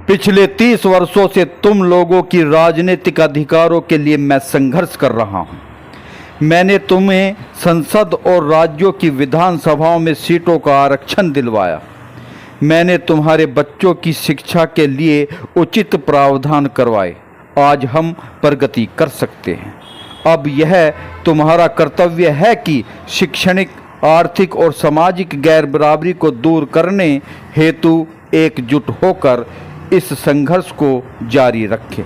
पिछले 30 वर्षों से तुम लोगों की राजनीतिक अधिकारों के लिए मैं संघर्ष कर रहा हूं। मैंने तुम्हें संसद और राज्यों की विधानसभाओं में सीटों का आरक्षण दिलवाया। मैंने तुम्हारे बच्चों की शिक्षा के लिए उचित प्रावधान करवाए। आज हम प्रगति कर सकते हैं। अब यह तुम्हारा कर्तव्य है कि शैक्षणिक, आर्थिक और सामाजिक गैर बराबरी को दूर करने हेतु एकजुट होकर इस संघर्ष को जारी रखें।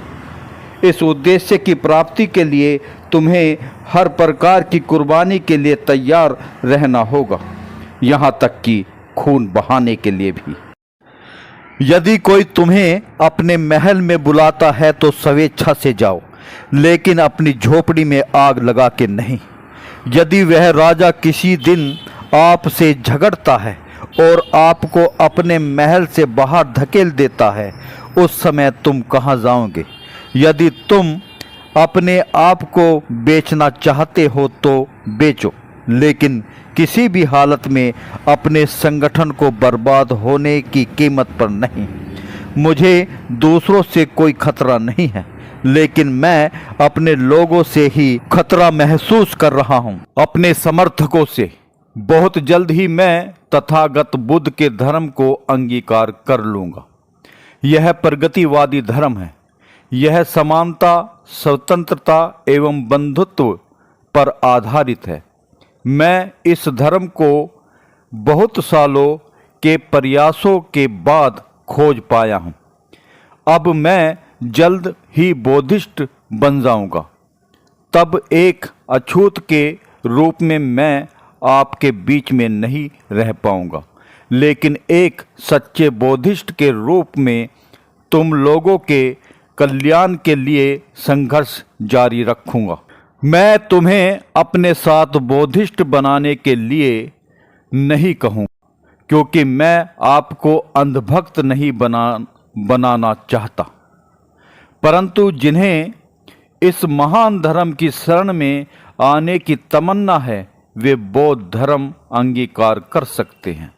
इस उद्देश्य की प्राप्ति के लिए तुम्हें हर प्रकार की कुर्बानी के लिए तैयार रहना होगा, यहाँ तक कि खून बहाने के लिए भी। यदि कोई तुम्हें अपने महल में बुलाता है तो स्वेच्छा से जाओ, लेकिन अपनी झोपड़ी में आग लगा के नहीं। यदि वह राजा किसी दिन आपसे झगड़ता है और आपको अपने महल से बाहर धकेल देता है, उस समय तुम कहाँ जाओगे? यदि तुम अपने आप को बेचना चाहते हो तो बेचो, लेकिन किसी भी हालत में अपने संगठन को बर्बाद होने की कीमत पर नहीं। मुझे दूसरों से कोई खतरा नहीं है, लेकिन मैं अपने लोगों से ही खतरा महसूस कर रहा हूँ, अपने समर्थकों से। बहुत जल्द ही मैं तथागत बुद्ध के धर्म को अंगीकार कर लूँगा। यह प्रगतिवादी धर्म है। यह समानता, स्वतंत्रता एवं बंधुत्व पर आधारित है। मैं इस धर्म को बहुत सालों के प्रयासों के बाद खोज पाया हूँ। अब मैं जल्द ही बौद्धिस्ट बन जाऊँगा। तब एक अछूत के रूप में मैं आपके बीच में नहीं रह पाऊंगा, लेकिन एक सच्चे बौद्धिस्ट के रूप में तुम लोगों के कल्याण के लिए संघर्ष जारी रखूंगा। मैं तुम्हें अपने साथ बौद्धिस्ट बनाने के लिए नहीं कहूँ, क्योंकि मैं आपको अंधभक्त नहीं बनाना चाहता, परंतु जिन्हें इस महान धर्म की शरण में आने की तमन्ना है वे बौद्ध धर्म अंगीकार कर सकते हैं,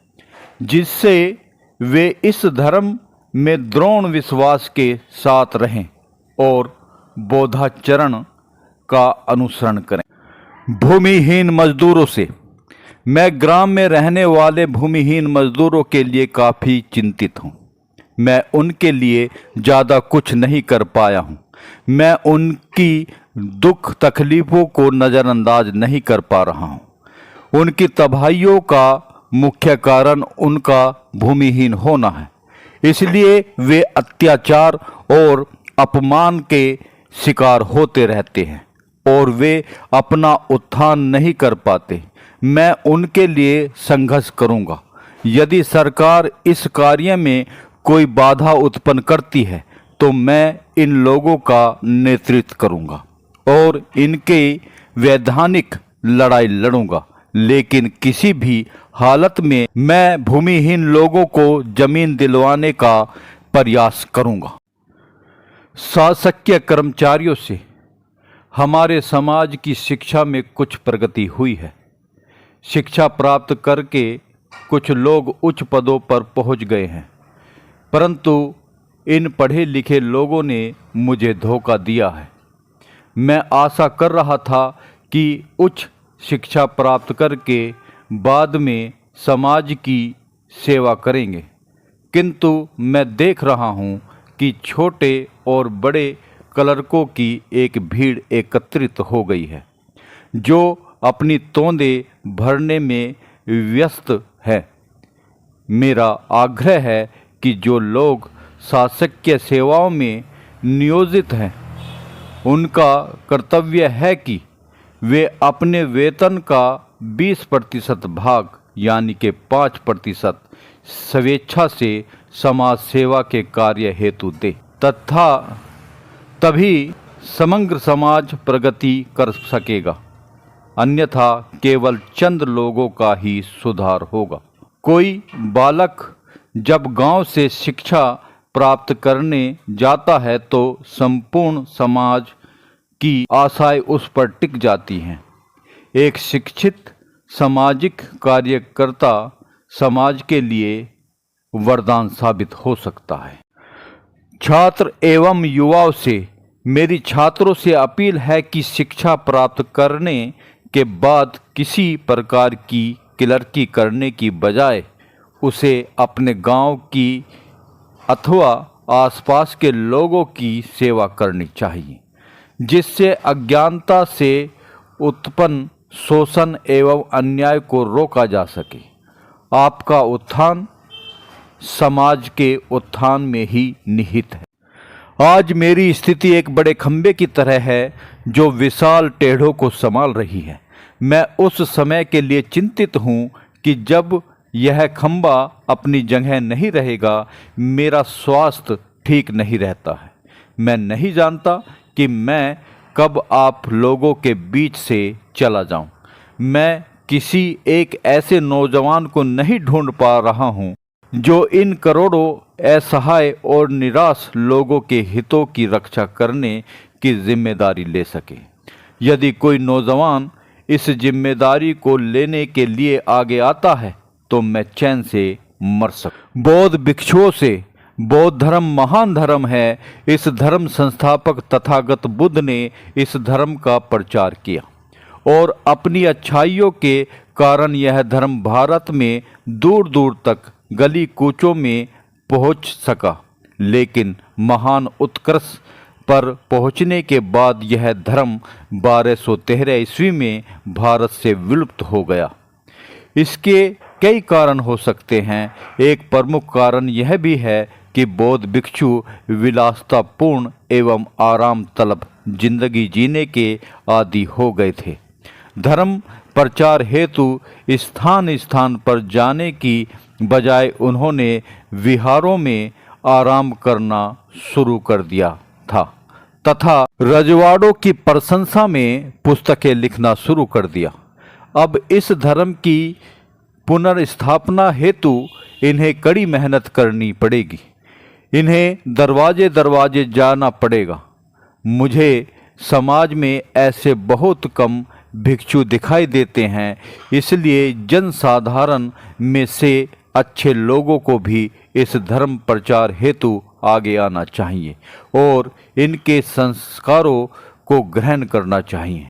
जिससे वे इस धर्म में दृढ़ विश्वास के साथ रहें और बौद्धाचरण का अनुसरण करें। भूमिहीन मजदूरों से। मैं ग्राम में रहने वाले भूमिहीन मजदूरों के लिए काफ़ी चिंतित हूँ। मैं उनके लिए ज़्यादा कुछ नहीं कर पाया हूँ। मैं उनकी दुख तकलीफ़ों को नज़रअंदाज नहीं कर पा रहा हूँ। उनकी तबाहियों का मुख्य कारण उनका भूमिहीन होना है, इसलिए वे अत्याचार और अपमान के शिकार होते रहते हैं और वे अपना उत्थान नहीं कर पाते। मैं उनके लिए संघर्ष करूंगा। यदि सरकार इस कार्य में कोई बाधा उत्पन्न करती है तो मैं इन लोगों का नेतृत्व करूंगा और इनके वैधानिक लड़ाई लड़ूंगा, लेकिन किसी भी हालत में मैं भूमिहीन लोगों को जमीन दिलवाने का प्रयास करूंगा। शासकीय कर्मचारियों से। हमारे समाज की शिक्षा में कुछ प्रगति हुई है। शिक्षा प्राप्त करके कुछ लोग उच्च पदों पर पहुंच गए हैं, परंतु इन पढ़े लिखे लोगों ने मुझे धोखा दिया है। मैं आशा कर रहा था कि उच्च शिक्षा प्राप्त करके बाद में समाज की सेवा करेंगे, किंतु मैं देख रहा हूँ कि छोटे और बड़े क्लर्कों की एक भीड़ एकत्रित हो गई है, जो अपनी तोंदें भरने में व्यस्त है। मेरा आग्रह है कि जो लोग शासकीय सेवाओं में नियोजित हैं, उनका कर्तव्य है कि वे अपने वेतन का 20% भाग यानी कि 5% स्वेच्छा से समाज सेवा के कार्य हेतु दे, तथा तभी समग्र समाज प्रगति कर सकेगा। अन्यथा केवल चंद लोगों का ही सुधार होगा। कोई बालक जब गांव से शिक्षा प्राप्त करने जाता है तो संपूर्ण समाज की आशाएं उस पर टिक जाती हैं। एक शिक्षित सामाजिक कार्यकर्ता समाज के लिए वरदान साबित हो सकता है। छात्र एवं युवाओं से मेरी छात्रों से अपील है कि शिक्षा प्राप्त करने के बाद किसी प्रकार की क्लर्की करने की बजाय उसे अपने गांव की अथवा आसपास के लोगों की सेवा करनी चाहिए, जिससे अज्ञानता से उत्पन्न शोषण एवं अन्याय को रोका जा सके। आपका उत्थान समाज के उत्थान में ही निहित है। आज मेरी स्थिति एक बड़े खंबे की तरह है जो विशाल टेढ़ों को संभाल रही है। मैं उस समय के लिए चिंतित हूँ कि जब यह खंबा अपनी जगह नहीं रहेगा, मेरा स्वास्थ्य ठीक नहीं रहता है। मैं नहीं जानता कि मैं कब आप लोगों के बीच से चला जाऊं। मैं किसी एक ऐसे नौजवान को नहीं ढूंढ पा रहा हूं जो इन करोड़ों असहाय और निराश लोगों के हितों की रक्षा करने की जिम्मेदारी ले सके। यदि कोई नौजवान इस जिम्मेदारी को लेने के लिए आगे आता है तो मैं चैन से मर सकूं। बौद्ध भिक्षुओं से बौद्ध धर्म महान धर्म है। इस धर्म संस्थापक तथागत बुद्ध ने इस धर्म का प्रचार किया और अपनी अच्छाइयों के कारण यह धर्म भारत में दूर दूर तक गली कूचों में पहुंच सका। लेकिन महान उत्कर्ष पर पहुंचने के बाद यह धर्म 1213 ईस्वी में भारत से विलुप्त हो गया। इसके कई कारण हो सकते हैं। एक प्रमुख कारण यह भी है कि बौद्ध भिक्षु विलासतापूर्ण एवं आराम तलब जिंदगी जीने के आदी हो गए थे। धर्म प्रचार हेतु स्थान स्थान पर जाने की बजाय उन्होंने विहारों में आराम करना शुरू कर दिया था तथा रजवाड़ों की प्रशंसा में पुस्तकें लिखना शुरू कर दिया। अब इस धर्म की पुनर्स्थापना हेतु इन्हें कड़ी मेहनत करनी पड़ेगी। इन्हें दरवाजे दरवाजे जाना पड़ेगा। मुझे समाज में ऐसे बहुत कम भिक्षु दिखाई देते हैं, इसलिए जनसाधारण में से अच्छे लोगों को भी इस धर्म प्रचार हेतु आगे आना चाहिए और इनके संस्कारों को ग्रहण करना चाहिए।